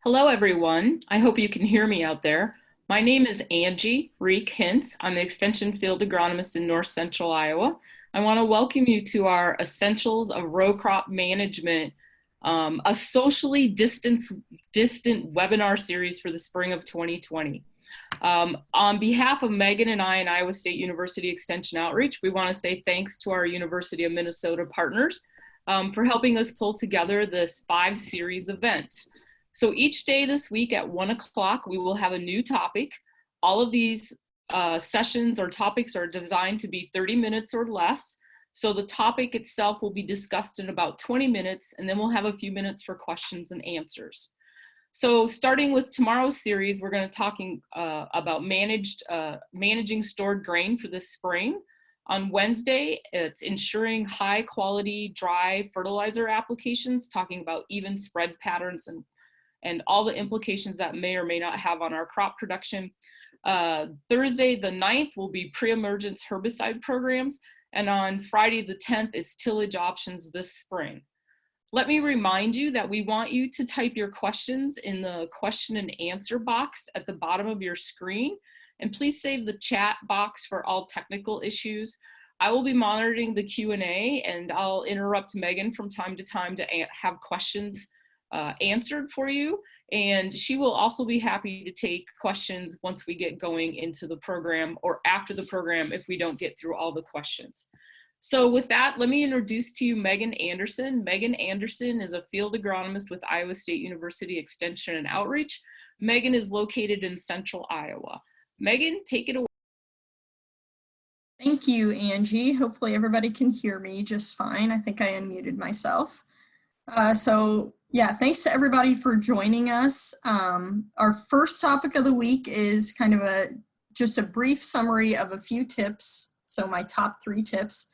Hello, everyone. I hope you can hear me out there. My name is Angie Reek Hintz. I'm the Extension Field Agronomist in North Central Iowa. I want to welcome you to our Essentials of Row Crop Management, a socially distant webinar series for the spring of 2020. On behalf of Megan and I and Iowa State University Extension Outreach, we want to say thanks to our University of Minnesota partners for helping us pull together this 5-series event. So each day this week at 1 o'clock, we will have a new topic. All of these sessions or topics are designed to be 30 minutes or less. So the topic itself will be discussed in about 20 minutes, and then we'll have a few minutes for questions and answers. So starting with tomorrow's series, we're going to talking about managing stored grain for this spring. On Wednesday, it's ensuring high quality dry fertilizer applications, talking about even spread patterns and all the implications that may or may not have on our crop production. Thursday, the 9th, will be pre-emergence herbicide programs. And on Friday, the 10th, is tillage options this spring. Let me remind you that we want you to type your questions in the question and answer box at the bottom of your screen. And please save the chat box for all technical issues. I will be monitoring the Q&A, and I'll interrupt Megan from time to time to have questions answered for you, and she will also be happy to take questions once we get going into the program or after the program if we don't get through all the questions. So with that, let me introduce to you Meaghan Anderson. Meaghan Anderson is a field agronomist with Iowa State University Extension and Outreach. Meaghan is located in central Iowa. Meaghan, take it away. Thank you, Angie. Hopefully everybody can hear me just fine. I think I unmuted myself. Yeah, thanks to everybody for joining us. Our first topic of the week is kind of just a brief summary of a few tips. So my top 3 tips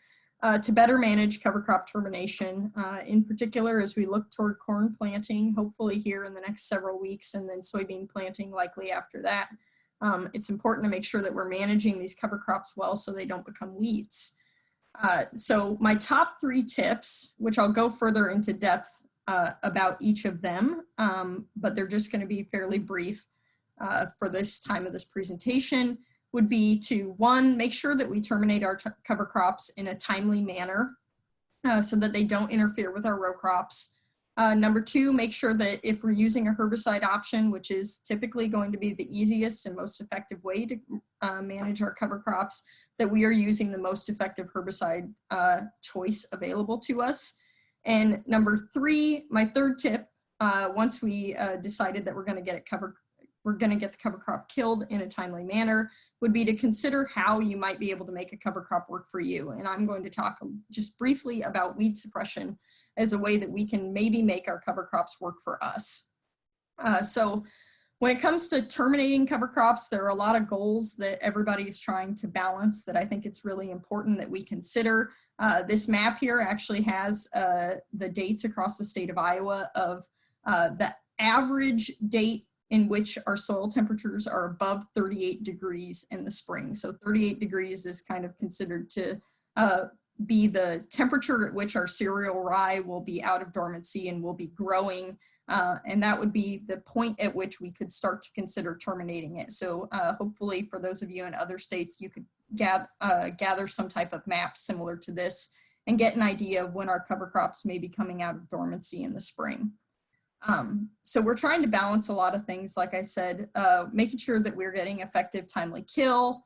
to better manage cover crop termination, in particular as we look toward corn planting, hopefully here in the next several weeks, and then soybean planting likely after that. It's important to make sure that we're managing these cover crops well so they don't become weeds. So my top 3 tips, which I'll go further into depth about each of them, but they're just going to be fairly brief for this time of this presentation, would be to 1, make sure that we terminate our cover crops in a timely manner so that they don't interfere with our row crops. Number 2, make sure that if we're using a herbicide option, which is typically going to be the easiest and most effective way to manage our cover crops, that we are using the most effective herbicide choice available to us. And number 3, my third tip, once we decided that we're going to get the cover crop killed in a timely manner, would be to consider how you might be able to make a cover crop work for you. And I'm going to talk just briefly about weed suppression as a way that we can maybe make our cover crops work for us. So when it comes to terminating cover crops, there are a lot of goals that everybody is trying to balance that I think it's really important that we consider. This map here actually has the dates across the state of Iowa of the average date in which our soil temperatures are above 38 degrees in the spring. So 38 degrees is kind of considered to be the temperature at which our cereal rye will be out of dormancy and will be growing. And that would be the point at which we could start to consider terminating it. So hopefully for those of you in other states, you could gather some type of map similar to this and get an idea of when our cover crops may be coming out of dormancy in the spring. So we're trying to balance a lot of things, like I said, making sure that we're getting effective timely kill.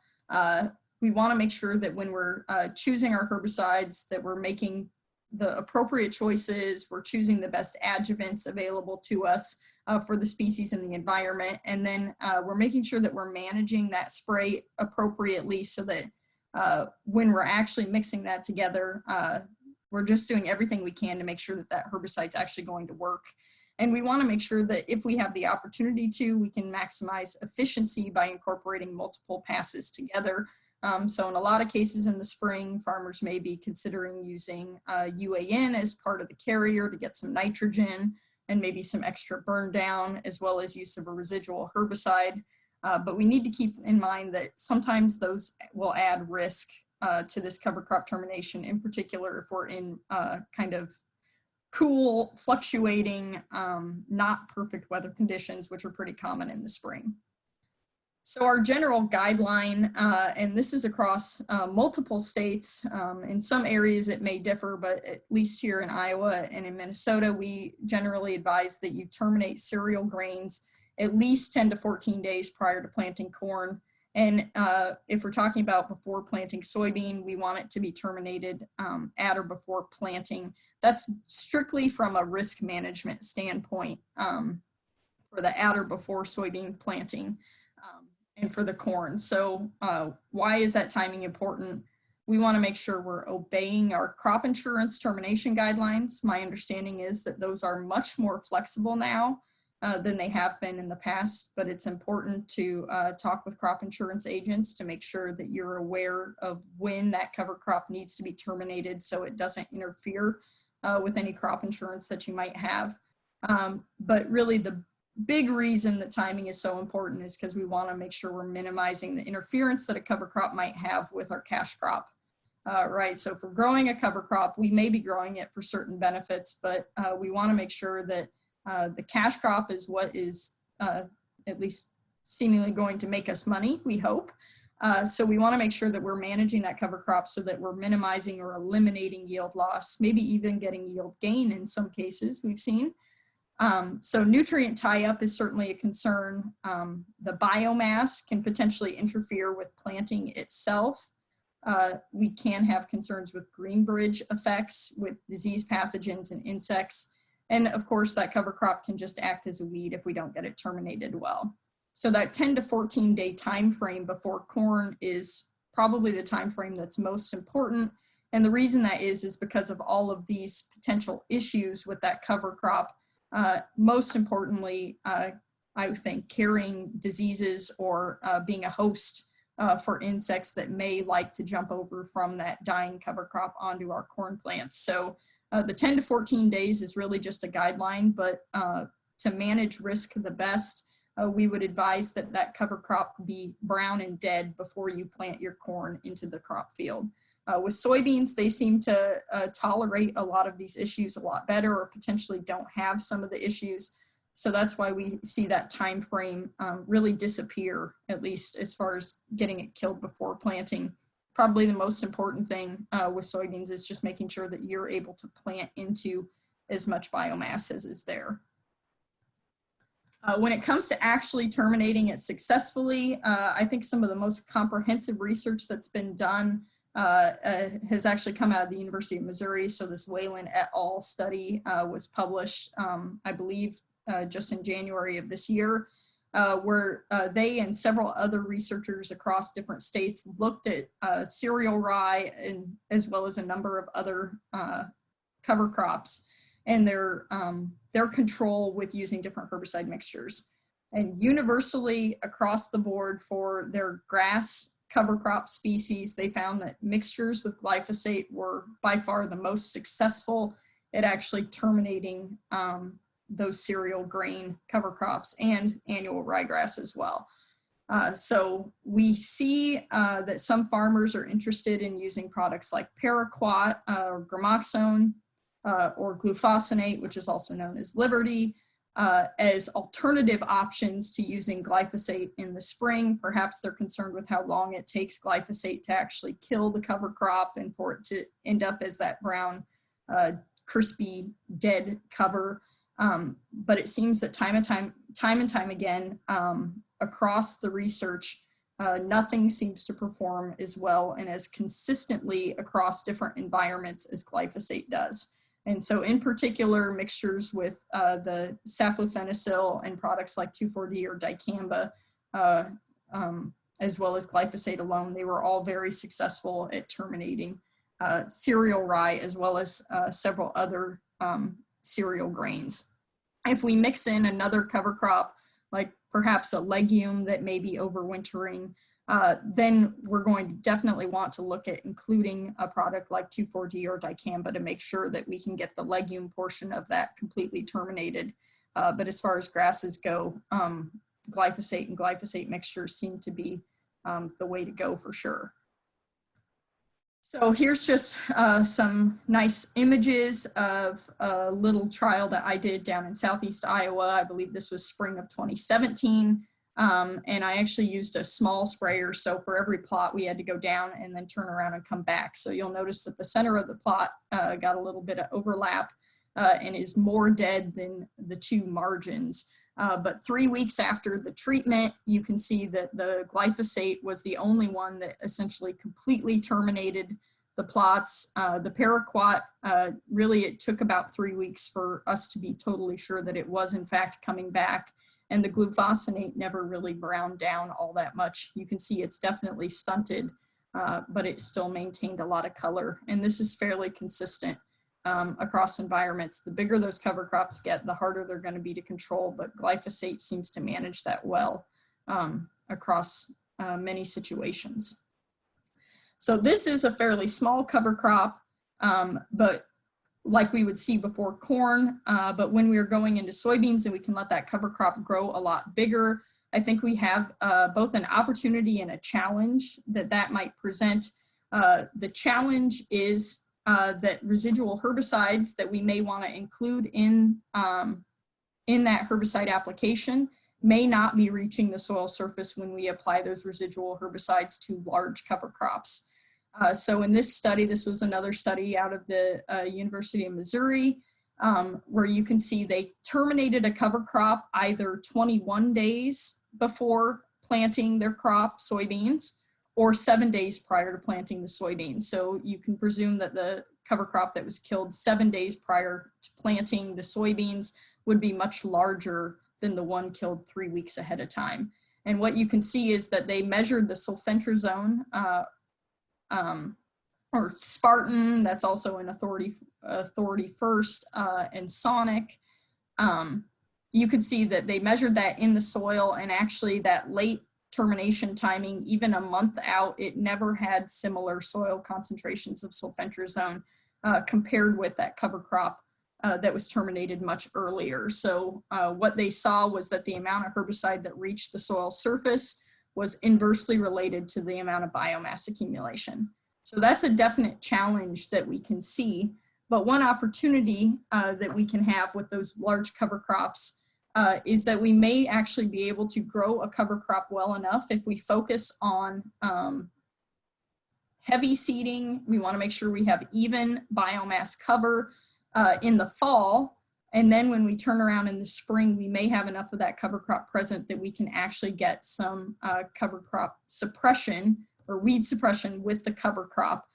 We want to make sure that when we're choosing our herbicides that we're making the appropriate choices, we're choosing the best adjuvants available to us for the species and the environment. And then we're making sure that we're managing that spray appropriately so that when we're actually mixing that together, we're just doing everything we can to make sure that that herbicide's actually going to work. And we want to make sure that if we have the opportunity to, we can maximize efficiency by incorporating multiple passes together. So in a lot of cases in the spring, farmers may be considering using UAN as part of the carrier to get some nitrogen and maybe some extra burn down, as well as use of a residual herbicide. But we need to keep in mind that sometimes those will add risk to this cover crop termination, in particular if we're in kind of cool, fluctuating, not perfect weather conditions, which are pretty common in the spring. So our general guideline, and this is across multiple states, in some areas it may differ, but at least here in Iowa and in Minnesota, we generally advise that you terminate cereal grains at least 10 to 14 days prior to planting corn. And if we're talking about before planting soybean, we want it to be terminated at or before planting. That's strictly from a risk management standpoint for the at or before soybean planting. And for the corn. So why is that timing important? We want to make sure we're obeying our crop insurance termination guidelines. My understanding is that those are much more flexible now than they have been in the past, but it's important to talk with crop insurance agents to make sure that you're aware of when that cover crop needs to be terminated so it doesn't interfere with any crop insurance that you might have. But really the big reason that timing is so important is because we want to make sure we're minimizing the interference that a cover crop might have with our cash crop, right? So if we're growing a cover crop, we may be growing it for certain benefits, but we want to make sure that the cash crop is what is at least seemingly going to make us money, we hope. So we want to make sure that we're managing that cover crop so that we're minimizing or eliminating yield loss, maybe even getting yield gain in some cases we've seen. So nutrient tie-up is certainly a concern. The biomass can potentially interfere with planting itself. We can have concerns with green bridge effects with disease pathogens and insects. And of course, that cover crop can just act as a weed if we don't get it terminated well. So that 10 to 14 day time frame before corn is probably the time frame that's most important. And the reason that is because of all of these potential issues with that cover crop. Most importantly, I think carrying diseases or being a host for insects that may like to jump over from that dying cover crop onto our corn plants. So the 10 to 14 days is really just a guideline, but to manage risk the best, we would advise that that cover crop be brown and dead before you plant your corn into the crop field. With soybeans, they seem to tolerate a lot of these issues a lot better or potentially don't have some of the issues. So that's why we see that time frame really disappear, at least as far as getting it killed before planting. Probably the most important thing with soybeans is just making sure that you're able to plant into as much biomass as is there. When it comes to actually terminating it successfully, I think some of the most comprehensive research that's been done has actually come out of the University of Missouri. So this Whalen et al. Study was published, I believe, just in January of this year, where they and several other researchers across different states looked at cereal rye and as well as a number of other cover crops and their control with using different herbicide mixtures. And universally across the board for their grass cover crop species, they found that mixtures with glyphosate were by far the most successful at actually terminating those cereal grain cover crops and annual ryegrass as well. So we see that some farmers are interested in using products like paraquat or gramoxone or glufosinate, which is also known as Liberty, as alternative options to using glyphosate in the spring. Perhaps they're concerned with how long it takes glyphosate to actually kill the cover crop and for it to end up as that brown, crispy, dead cover. But it seems that time and time again, across the research, nothing seems to perform as well and as consistently across different environments as glyphosate does. And so in particular, mixtures with the saflufenicil and products like 2,4-D or dicamba, as well as glyphosate alone, they were all very successful at terminating cereal rye as well as several other cereal grains. If we mix in another cover crop, like perhaps a legume that may be overwintering, then we're going to definitely want to look at including a product like 2,4-D or dicamba to make sure that we can get the legume portion of that completely terminated. But as far as grasses go, glyphosate and glyphosate mixtures seem to be the way to go for sure. So here's just some nice images of a little trial that I did down in Southeast Iowa. I believe this was spring of 2017. And I actually used a small sprayer. So for every plot, we had to go down and then turn around and come back. So you'll notice that the center of the plot got a little bit of overlap and is more dead than the two margins. But 3 weeks after the treatment, you can see that the glyphosate was the only one that essentially completely terminated the plots. The paraquat, really it took about 3 weeks for us to be totally sure that it was in fact coming back. And the glufosinate never really browned down all that much. You can see it's definitely stunted, but it still maintained a lot of color. And this is fairly consistent across environments. The bigger those cover crops get, the harder they're going to be to control, but glyphosate seems to manage that well across many situations. So this is a fairly small cover crop, but like we would see before corn, but when we are going into soybeans and we can let that cover crop grow a lot bigger, I think we have both an opportunity and a challenge that might present. The challenge is that residual herbicides that we may want to include in that herbicide application may not be reaching the soil surface when we apply those residual herbicides to large cover crops. So in this study, this was another study out of the University of Missouri, where you can see they terminated a cover crop either 21 days before planting their crop, soybeans, or 7 days prior to planting the soybeans. So you can presume that the cover crop that was killed 7 days prior to planting the soybeans would be much larger than the one killed 3 weeks ahead of time. And what you can see is that they measured the sulfentrazone, or Spartan, that's also an authority first, and Sonic. You could see that they measured that in the soil, and actually that late termination timing, even a month out, it never had similar soil concentrations of sulfentrazone compared with that cover crop that was terminated much earlier. So what they saw was that the amount of herbicide that reached the soil surface was inversely related to the amount of biomass accumulation. So that's a definite challenge that we can see. But one opportunity that we can have with those large cover crops is that we may actually be able to grow a cover crop well enough if we focus on heavy seeding. We want to make sure we have even biomass cover in the fall. And then when we turn around in the spring, we may have enough of that cover crop present that we can actually get some cover crop suppression or weed suppression with the cover crop,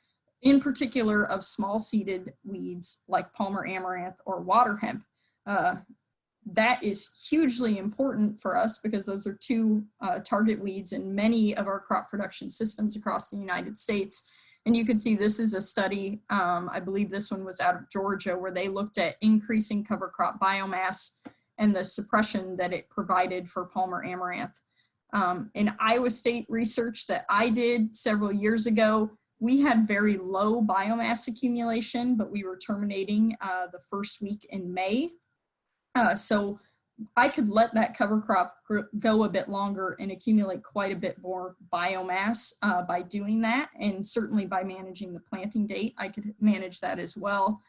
in particular of small seeded weeds like Palmer amaranth or water hemp. That is hugely important for us because those are two target weeds in many of our crop production systems across the United States. And you can see this is a study, I believe this one was out of Georgia, where they looked at increasing cover crop biomass and the suppression that it provided for Palmer amaranth. In Iowa State research that I did several years ago, we had very low biomass accumulation, but we were terminating the first week in May. So I could let that cover crop go a bit longer and accumulate quite a bit more biomass by doing that. And certainly by managing the planting date, I could manage that as well.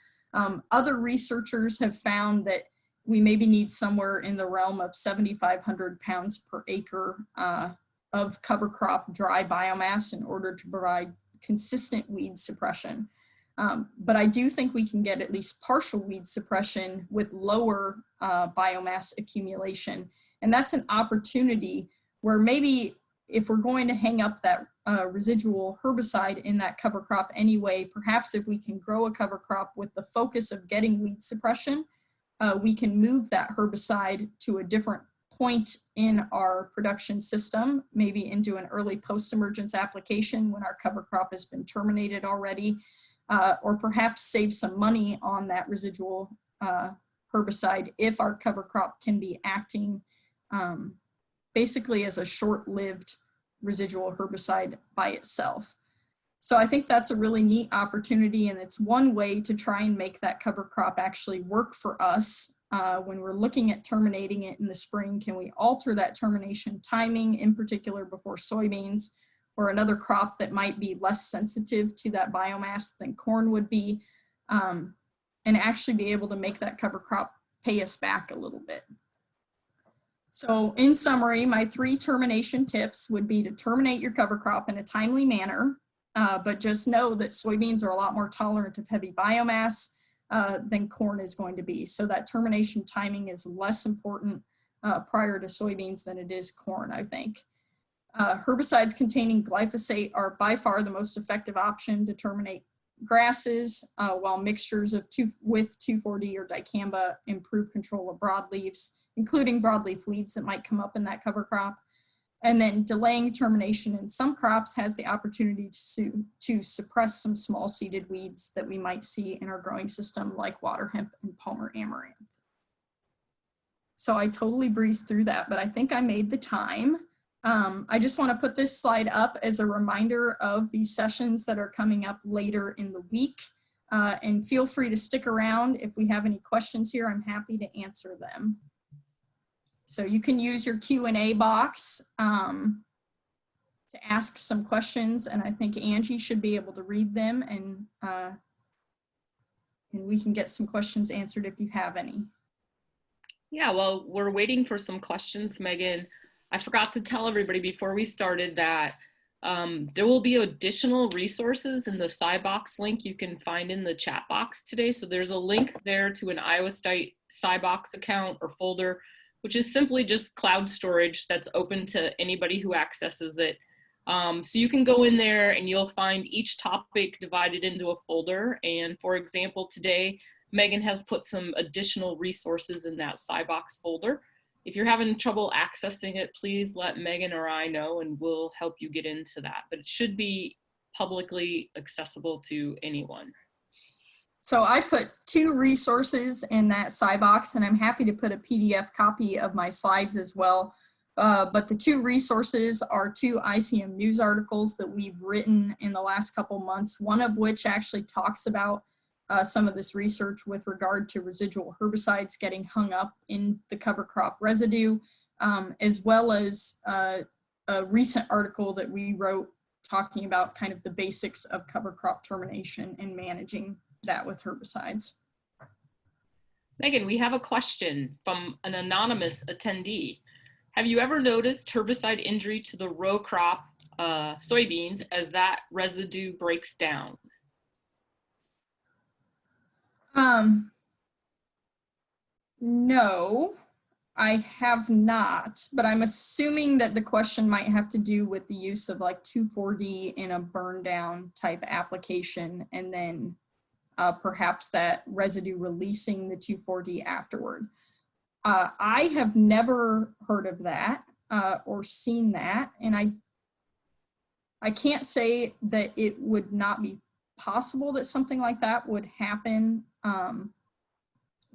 Other researchers have found that we maybe need somewhere in the realm of 7,500 pounds per acre of cover crop dry biomass in order to provide consistent weed suppression. But I do think we can get at least partial weed suppression with lower biomass accumulation. And that's an opportunity where maybe if we're going to hang up that residual herbicide in that cover crop anyway, perhaps if we can grow a cover crop with the focus of getting weed suppression, we can move that herbicide to a different point in our production system, maybe into an early post-emergence application when our cover crop has been terminated already, or perhaps save some money on that residual herbicide if our cover crop can be acting basically as a short-lived residual herbicide by itself. So I think that's a really neat opportunity, and it's one way to try and make that cover crop actually work for us when we're looking at terminating it in the spring. Can we alter that termination timing, in particular before soybeans, or another crop that might be less sensitive to that biomass than corn would be, and actually be able to make that cover crop pay us back a little bit. So in summary, my 3 termination tips would be to terminate your cover crop in a timely manner, but just know that soybeans are a lot more tolerant of heavy biomass than corn is going to be. So that termination timing is less important prior to soybeans than it is corn, I think. Herbicides containing glyphosate are by far the most effective option to terminate grasses, while mixtures with 2,4-D or dicamba improve control of broadleaves, including broadleaf weeds that might come up in that cover crop. And then delaying termination in some crops has the opportunity to suppress some small seeded weeds that we might see in our growing system, like water hemp and Palmer amaranth. So I totally breezed through that, but I think I made the time. I just want to put this slide up as a reminder of these sessions that are coming up later in the week. And feel free to stick around. If we have any questions here, I'm happy to answer them. So you can use your Q&A box to ask some questions, and I think Angie should be able to read them, and we can get some questions answered if you have any. Yeah, well, we're waiting for some questions, Megan. I forgot to tell everybody before we started that there will be additional resources in the SciBox link you can find in the chat box today. So there's a link there to an Iowa State SciBox account or folder, which is simply just cloud storage that's open to anybody who accesses it. So you can go in there and you'll find each topic divided into a folder. And for example, today, Megan has put some additional resources in that SciBox folder. If you're having trouble accessing it, please let Megan or I know and we'll help you get into that. But it should be publicly accessible to anyone. So I put 2 resources in that SciBox, and I'm happy to put a PDF copy of my slides as well. But the 2 resources are 2 ICM news articles that we've written in the last couple months, one of which actually talks about some of this research with regard to residual herbicides getting hung up in the cover crop residue, as well as a recent article that we wrote talking about kind of the basics of cover crop termination and managing that with herbicides. Megan, we have a question from an anonymous attendee. Have you ever noticed herbicide injury to the row crop soybeans as that residue breaks down? No, I have not, but I'm assuming that the question might have to do with the use of like 2,4-D in a burn down type application, and then perhaps that residue releasing the 2,4-D afterward. I have never heard of that or seen that, and I can't say that it would not be possible that something like that would happen,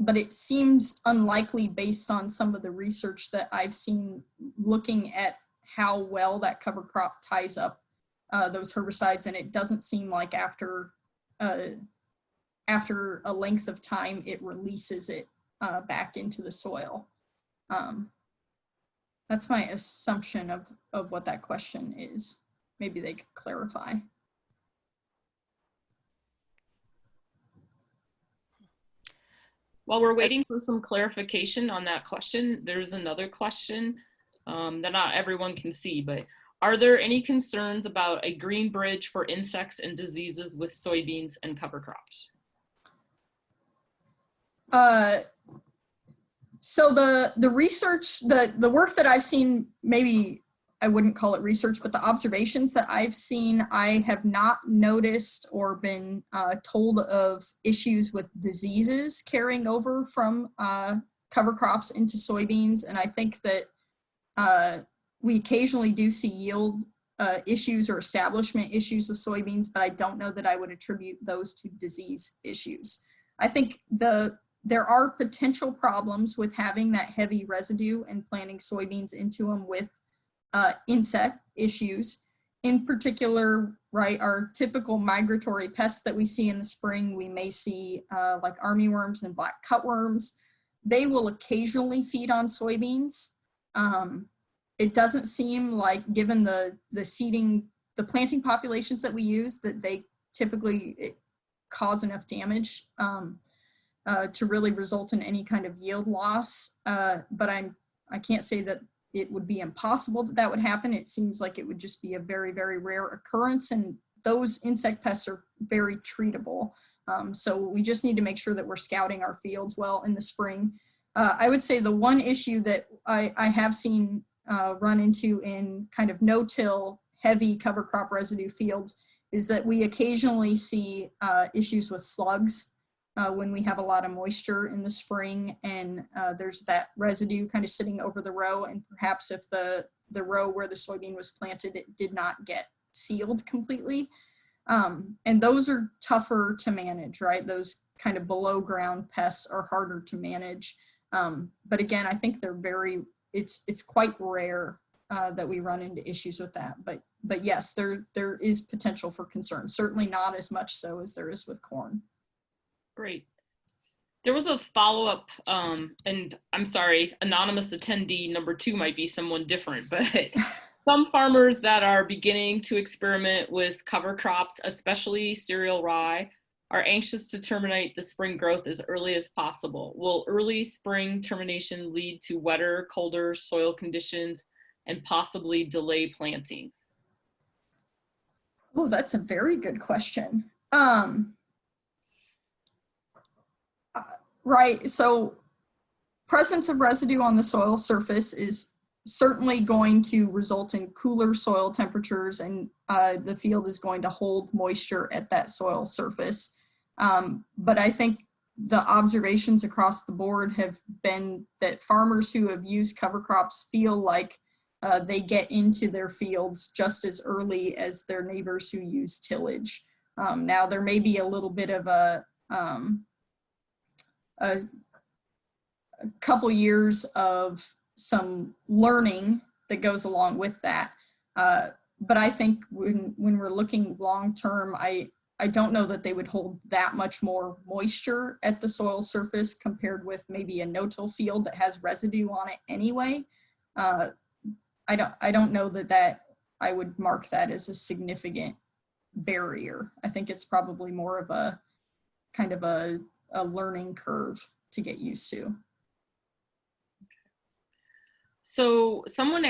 but it seems unlikely based on some of the research that I've seen looking at how well that cover crop ties up those herbicides, and it doesn't seem like after a length of time it releases it back into the soil. That's my assumption of what that question is. Maybe they could clarify. While we're waiting for some clarification on that question, there's another question that not everyone can see, but are there any concerns about a green bridge for insects and diseases with soybeans and cover crops? So the research, the work that I've seen, maybe I wouldn't call it research, but the observations that I've seen, I have not noticed or been told of issues with diseases carrying over from cover crops into soybeans. And I think that we occasionally do see yield issues or establishment issues with soybeans, but I don't know that I would attribute those to disease issues. I think there are potential problems with having that heavy residue and planting soybeans into them with insect issues. In particular, right, our typical migratory pests that we see in the spring, we may see like armyworms and black cutworms. They will occasionally feed on soybeans. It doesn't seem like, given the seeding, the planting populations that we use, that they typically cause enough damage to really result in any kind of yield loss. But I can't say that it would be impossible that that would happen. It seems like it would just be a very, very rare occurrence, and those insect pests are very treatable. So we just need to make sure that we're scouting our fields well in the spring. I would say the one issue that I have seen run into in kind of no-till heavy cover crop residue fields is that we occasionally see issues with slugs when we have a lot of moisture in the spring, and there's that residue kind of sitting over the row, and perhaps if the row where the soybean was planted, it did not get sealed completely. And those are tougher to manage, right? Those kind of below ground pests are harder to manage. But again, I think it's quite rare that we run into issues with that. But yes, there is potential for concern. Certainly not as much so as there is with corn. Great. There was a follow-up, and I'm sorry, anonymous attendee number 2 might be someone different, but some farmers that are beginning to experiment with cover crops, especially cereal rye, are anxious to terminate the spring growth as early as possible. Will early spring termination lead to wetter, colder soil conditions and possibly delay planting? Oh, that's a very good question. Right, so presence of residue on the soil surface is certainly going to result in cooler soil temperatures, and the field is going to hold moisture at that soil surface. But I think the observations across the board have been that farmers who have used cover crops feel like they get into their fields just as early as their neighbors who use tillage. Now, there may be a little bit of a couple years of some learning that goes along with that. But I think when we're looking long-term, I don't know that they would hold that much more moisture at the soil surface compared with maybe a no-till field that has residue on it anyway. I don't know that I would mark that as a significant barrier. I think it's probably more of a kind of a learning curve to get used to. So someone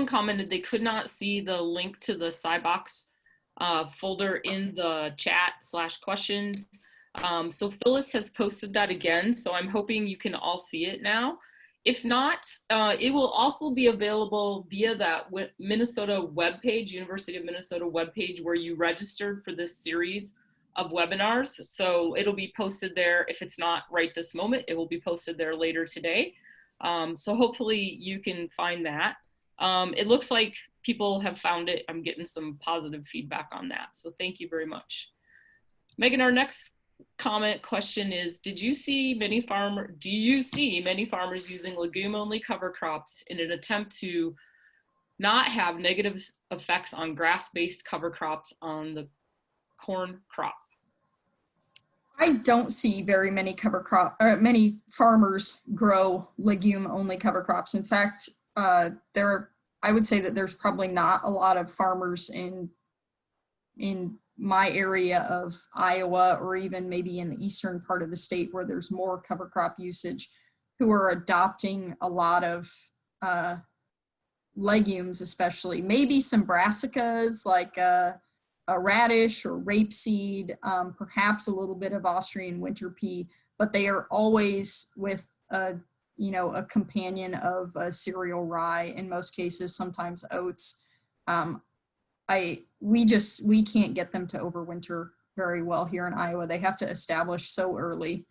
commented they could not see the link to the SciBox folder in the chat/questions. So Phyllis has posted that again, so I'm hoping you can all see it now. If not, it will also be available via that Minnesota webpage, University of Minnesota webpage, where you registered for this series of webinars. So it'll be posted there. If it's not right this moment, it will be posted there later today. So hopefully you can find that. It looks like people have found it. I'm getting some positive feedback on that. So thank you very much. Meaghan, our next question is, do you see many farmers using legume-only cover crops in an attempt to not have negative effects on grass-based cover crops on the corn crop? I don't see very many many farmers grow legume-only cover crops. In fact, I would say that there's probably not a lot of farmers in my area of Iowa, or even maybe in the eastern part of the state where there's more cover crop usage, who are adopting a lot of legumes, especially maybe some brassicas like a radish or rapeseed, perhaps a little bit of Austrian winter pea, but they are always with a companion of a cereal rye, in most cases, sometimes oats. We can't get them to overwinter very well here in Iowa. They have to establish so early.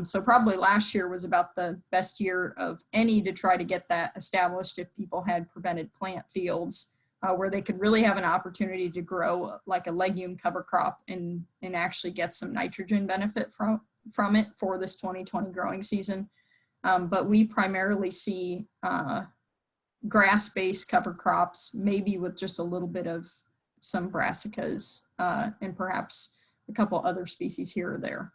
So probably last year was about the best year of any to try to get that established if people had prevented plant fields where they could really have an opportunity to grow like a legume cover crop and actually get some nitrogen benefit from it for this 2020 growing season. But we primarily see grass-based cover crops, maybe with just a little bit of some brassicas and perhaps a couple other species here or there.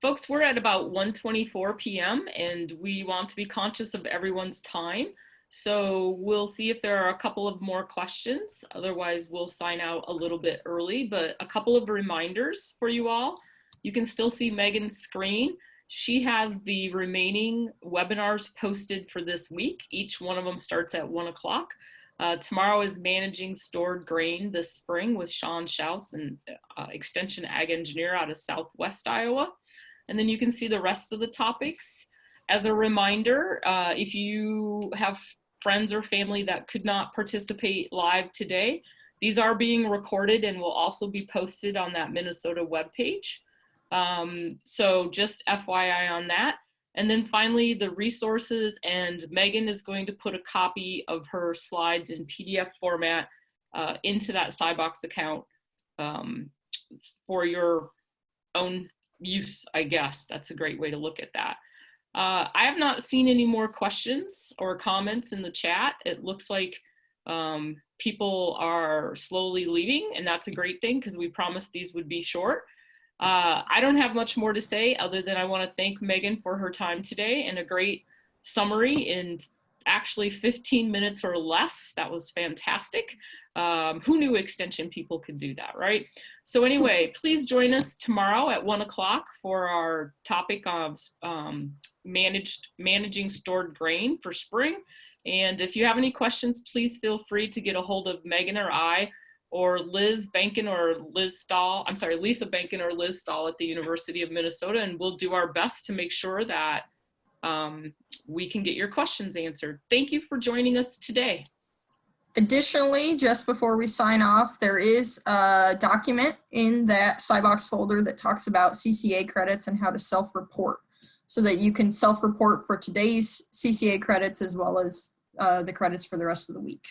Folks, we're at about 1:24 p.m. and we want to be conscious of everyone's time. So we'll see if there are a couple of more questions. Otherwise, we'll sign out a little bit early, but a couple of reminders for you all. You can still see Meaghan's screen. She has the remaining webinars posted for this week. Each one of them starts at 1 o'clock. Tomorrow is Managing Stored Grain this spring with Sean Schaus, an Extension Ag Engineer out of Southwest Iowa. And then you can see the rest of the topics. As a reminder, if you have friends or family that could not participate live today, these are being recorded and will also be posted on that Minnesota webpage. So just FYI on that. And then finally, the resources, and Meaghan is going to put a copy of her slides in PDF format into that SciBox account for your own use, I guess. That's a great way to look at that. I have not seen any more questions or comments in the chat. It looks like people are slowly leaving, and that's a great thing because we promised these would be short. I don't have much more to say other than I want to thank Meaghan for her time today and a great summary in actually 15 minutes or less. That was fantastic. Who knew extension people could do that, right? So anyway, please join us tomorrow at 1 o'clock for our topic of managing stored grain for spring. And if you have any questions, please feel free to get a hold of Meaghan or I, or Liz Bankin or Liz Stahl, I'm sorry, Lisa Bankin or Liz Stahl at the University of Minnesota, and we'll do our best to make sure that we can get your questions answered. Thank you for joining us today. Additionally, just before we sign off, there is a document in that SciBox folder that talks about CCA credits and how to self-report, so that you can self-report for today's CCA credits as well as the credits for the rest of the week.